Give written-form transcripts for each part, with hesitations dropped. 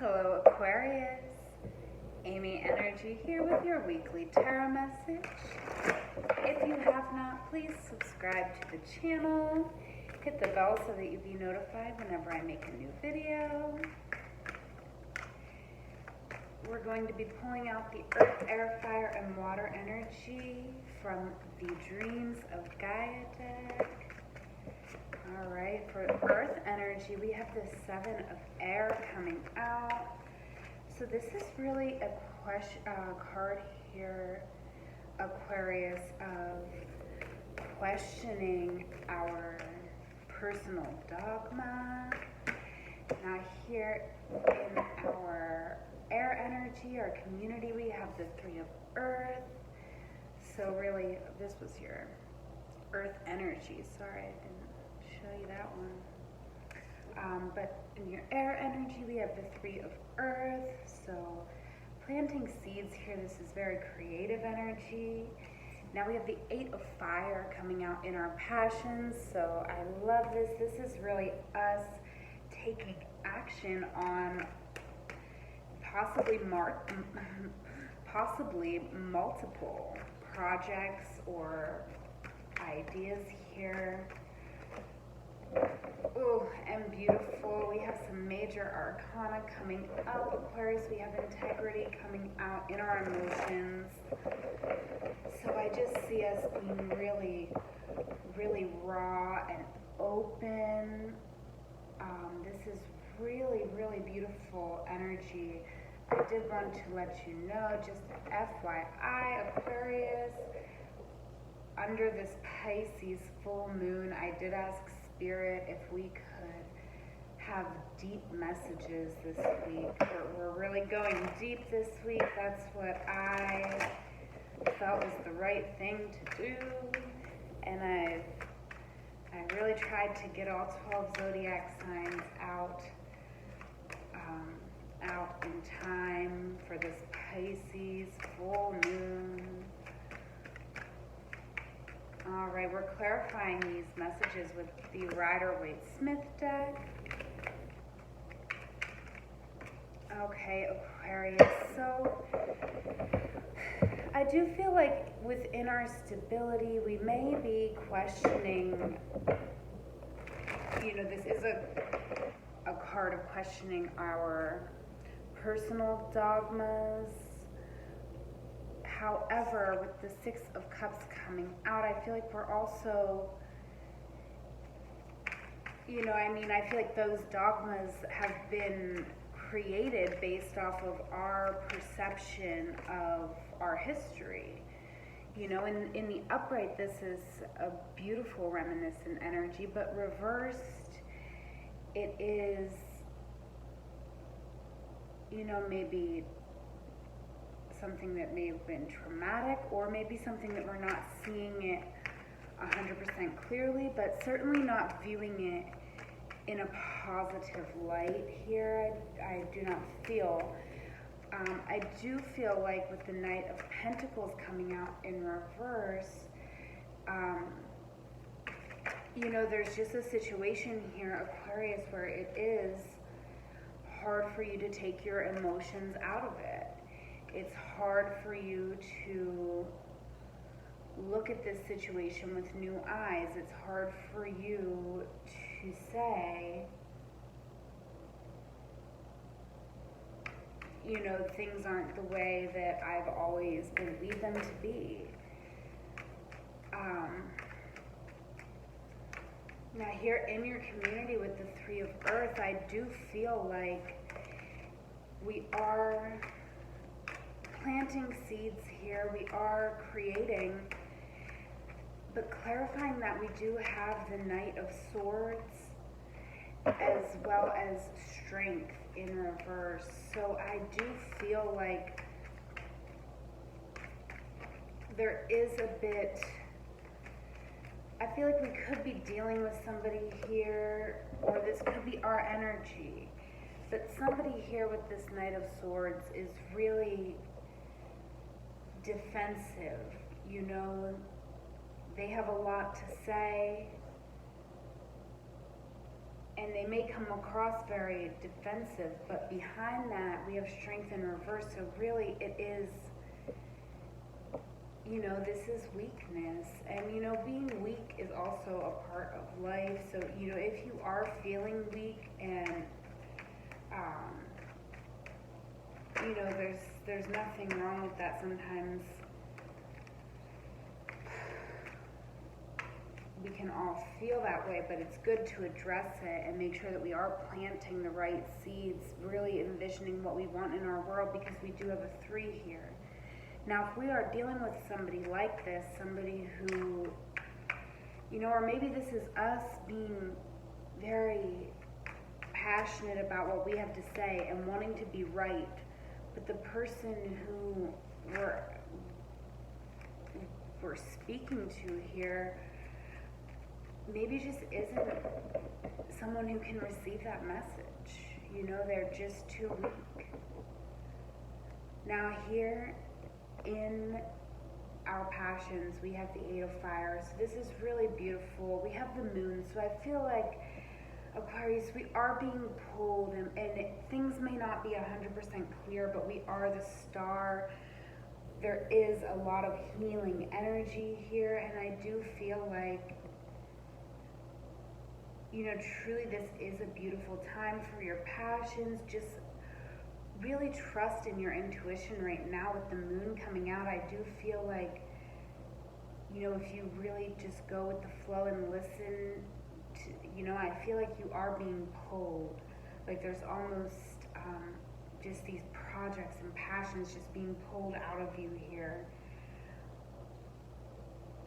Hello Aquarius, amyenergy here with your weekly tarot message. If you have not, please subscribe to the channel, hit the bell so that you'll be notified whenever I make a new video. We're going to be pulling out the Earth, Air, Fire, and Water energy from the Dreams of Gaia deck. Alright, for Earth energy, we have the Seven of Air coming out. So this is really a card here, Aquarius, of questioning our personal dogma. Now here in our air energy, our community, we have the Three of Earth. So really, this was your Earth energy. Sorry, I didn't show you that one. But in your air energy, we have the Three of Earth. So planting seeds here, this is very creative energy. Now we have the Eight of Fire coming out in our passions. So I love this. This is really us taking action on possibly multiple projects or ideas here. Oh, and beautiful. We have some major arcana coming up, Aquarius. We have integrity coming out in our emotions. So I just see us being really, really raw and open. This is really, really beautiful energy. I did want to let you know, just FYI, Aquarius, under this Pisces full moon, I did ask Spirit if we could have deep messages this week. We're really going deep this week. That's what I felt was the right thing to do. And I really tried to get all 12 zodiac signs out in time for this Pisces full moon. All right, we're clarifying these messages with the Rider-Waite-Smith deck. Okay, Aquarius, so I do feel like within our stability, we may be questioning, this is a card of questioning our personal dogmas. However, with the Six of Cups coming out, I feel like we're also, I feel like those dogmas have been created based off of our perception of our history. In the upright, this is a beautiful reminiscent energy, but reversed, it is, maybe something that may have been traumatic, or maybe something that we're not seeing it 100% clearly, but certainly not viewing it in a positive light here. I do not feel. I do feel like with the Knight of Pentacles coming out in reverse, there's just a situation here, Aquarius, where it is hard for you to take your emotions out of it. It's hard for you to look at this situation with new eyes. It's hard for you to say, things aren't the way that I've always believed them to be. Now here in your community with the Three of Earth, I do feel like we are planting seeds here, we are creating, but clarifying that we do have the Knight of Swords as well as strength in reverse. So I do feel like there is a bit, I feel like we could be dealing with somebody here, or this could be our energy, but somebody here with this Knight of Swords is really defensive. They have a lot to say, and they may come across very defensive, but behind that we have strength in reverse. So really it is, this is weakness. And being weak is also a part of life. So if you are feeling weak and there's nothing wrong with that. Sometimes we can all feel that way, but it's good to address it and make sure that we are planting the right seeds, really envisioning what we want in our world, because we do have a 3 here. Now, if we are dealing with somebody like this, somebody who, or maybe this is us being very passionate about what we have to say and wanting to be right, but the person who we're speaking to here maybe just isn't someone who can receive that message. They're just too weak. Now here in our passions, we have the 8 of fire. So this is really beautiful. We have the moon. So I feel like, Aquarius, we are being pulled, and things may not be 100% clear, but we are the star. There is a lot of healing energy here, and I do feel like, truly this is a beautiful time for your passions. Just really trust in your intuition right now with the moon coming out. I do feel like, if you really just go with the flow and listen to, I feel like you are being pulled. Like there's almost just these projects and passions just being pulled out of you here.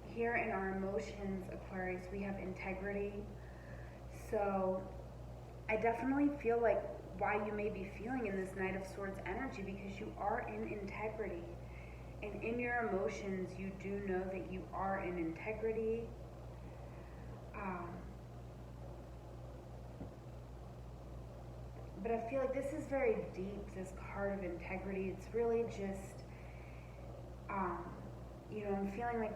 Here in our emotions, Aquarius, we have integrity. So I definitely feel like why you may be feeling in this Knight of Swords energy, because you are in integrity. And in your emotions, you do know that you are in integrity. But I feel like this is very deep, this card of integrity. It's really just, I'm feeling like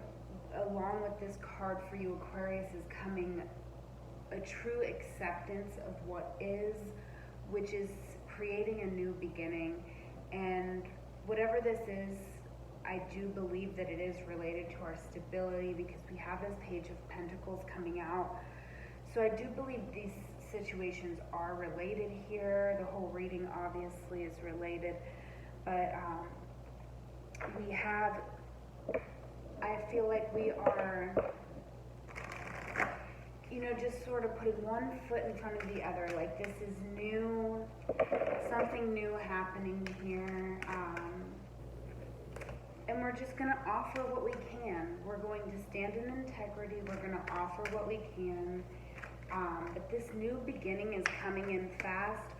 along with this card for you, Aquarius, is coming a true acceptance of what is, which is creating a new beginning. And whatever this is, I do believe that it is related to our stability, because we have this Page of Pentacles coming out. So I do believe these situations are related here. The whole reading obviously is related, but we have, I feel like we are, just sort of putting one foot in front of the other. Like this is new, something new happening here. And we're just going to offer what we can. We're going to stand in integrity. We're going to offer what we can. But this new beginning is coming in fast,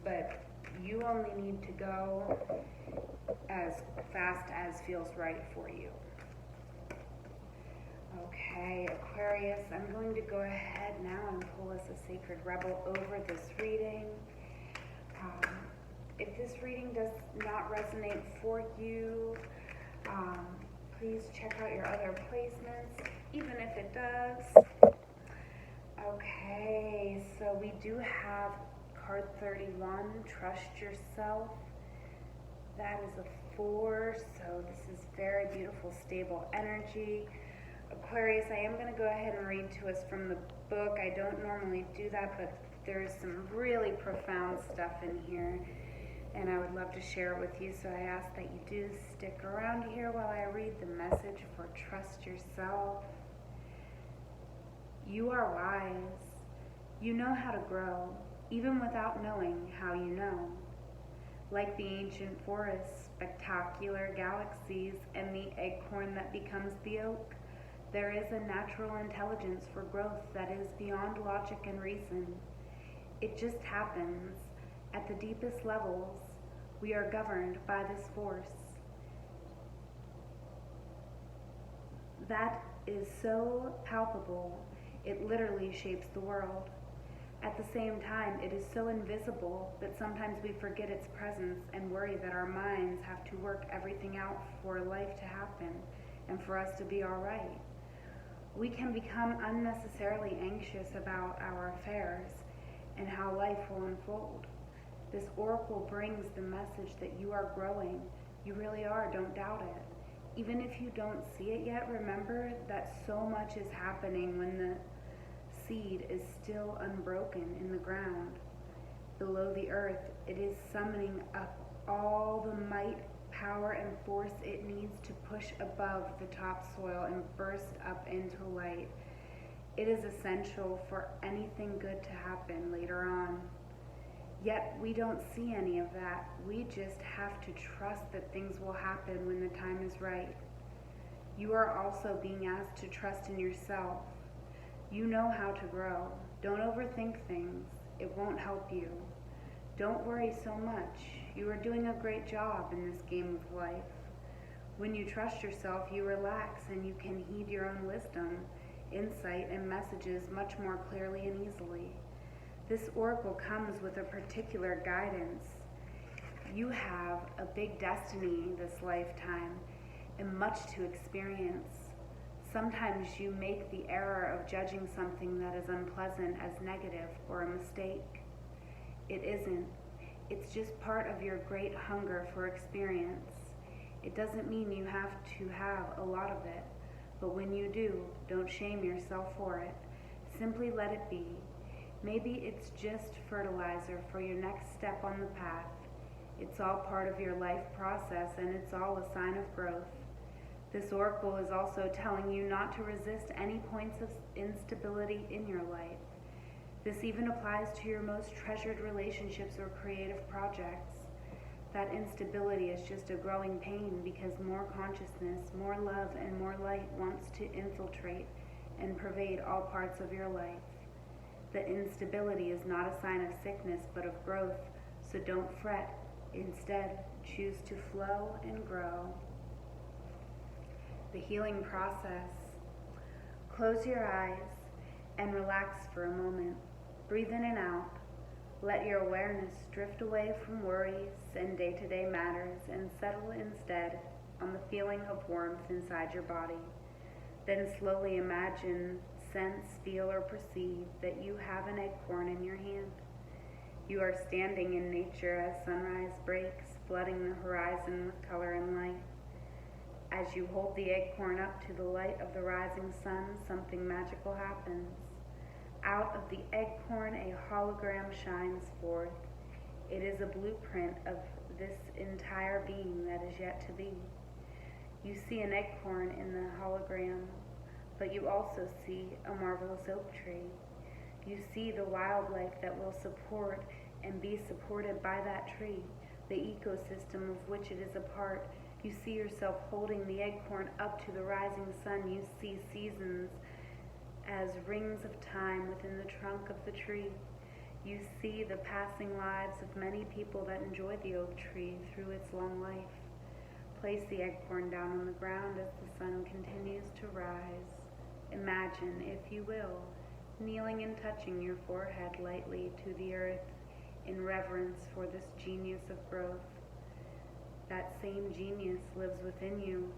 but you only need to go as fast as feels right for you. Okay, Aquarius, I'm going to go ahead now and pull us a Sacred Rebel over this reading. If this reading does not resonate for you, please check out your other placements, even if it does. Okay, so we do have card 31, Trust Yourself. That is a 4, so this is very beautiful, stable energy. Aquarius, I am going to go ahead and read to us from the book. I don't normally do that, but there's some really profound stuff in here, and I would love to share it with you, so I ask that you do stick around here while I read the message for Trust Yourself. You are wise. You know how to grow, even without knowing how you know. Like the ancient forests, spectacular galaxies, and the acorn that becomes the oak, there is a natural intelligence for growth that is beyond logic and reason. It just happens. At the deepest levels, we are governed by this force. That is so palpable, it literally shapes the world. At the same time, it is so invisible that sometimes we forget its presence and worry that our minds have to work everything out for life to happen and for us to be all right. We can become unnecessarily anxious about our affairs, and how life will unfold. This oracle brings the message that you are growing. You really are, don't doubt it. Even if you don't see it yet, remember that so much is happening when the seed is still unbroken in the ground. Below the earth, it is summoning up all the might, power, and force it needs to push above the topsoil and burst up into light. It is essential for anything good to happen later on. Yet we don't see any of that. We just have to trust that things will happen when the time is right. You are also being asked to trust in yourself. You know how to grow. Don't overthink things. It won't help you. Don't worry so much. You are doing a great job in this game of life. When you trust yourself, you relax and you can heed your own wisdom, insight, and messages much more clearly and easily. This oracle comes with a particular guidance. You have a big destiny this lifetime and much to experience. Sometimes you make the error of judging something that is unpleasant as negative or a mistake. It isn't. It's just part of your great hunger for experience. It doesn't mean you have to have a lot of it, but when you do, don't shame yourself for it. Simply let it be. Maybe it's just fertilizer for your next step on the path. It's all part of your life process, and it's all a sign of growth. This oracle is also telling you not to resist any points of instability in your life. This even applies to your most treasured relationships or creative projects. That instability is just a growing pain because more consciousness, more love, and more light wants to infiltrate and pervade all parts of your life. The instability is not a sign of sickness but of growth, so don't fret. Instead, choose to flow and grow. The healing process. Close your eyes and relax for a moment. Breathe in and out. Let your awareness drift away from worries and day-to-day matters and settle instead on the feeling of warmth inside your body. Then slowly imagine, sense, feel, or perceive that you have an acorn in your hand. You are standing in nature as sunrise breaks, flooding the horizon with color and light. As you hold the acorn up to the light of the rising sun, something magical happens. Out of the acorn, a hologram shines forth. It is a blueprint of this entire being that is yet to be. You see an acorn in the hologram, but you also see a marvelous oak tree. You see the wildlife that will support and be supported by that tree, the ecosystem of which it is a part. You see yourself holding the acorn up to the rising sun. You see seasons as rings of time within the trunk of the tree. You see the passing lives of many people that enjoy the oak tree through its long life. Place the acorn down on the ground as the sun continues to rise. Imagine, if you will, kneeling and touching your forehead lightly to the earth in reverence for this genius of growth. That same genius lives within you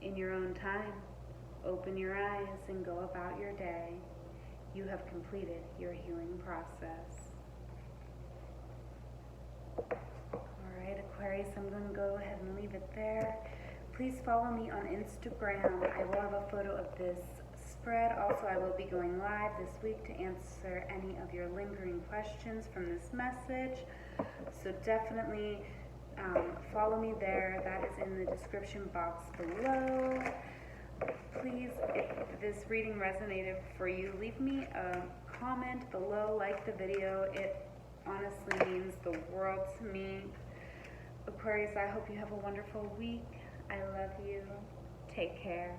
in your own time. Open your eyes and go about your day. You have completed your healing process. Alright, Aquarius, I'm going to go ahead and leave it there. Please follow me on Instagram. I will have a photo of this spread. Also, I will be going live this week to answer any of your lingering questions from this message. So definitely follow me there. That is in the description box below. Please, if this reading resonated for you, leave me a comment below, like the video. It honestly means the world to me. Aquarius, I hope you have a wonderful week. I love you. Take care.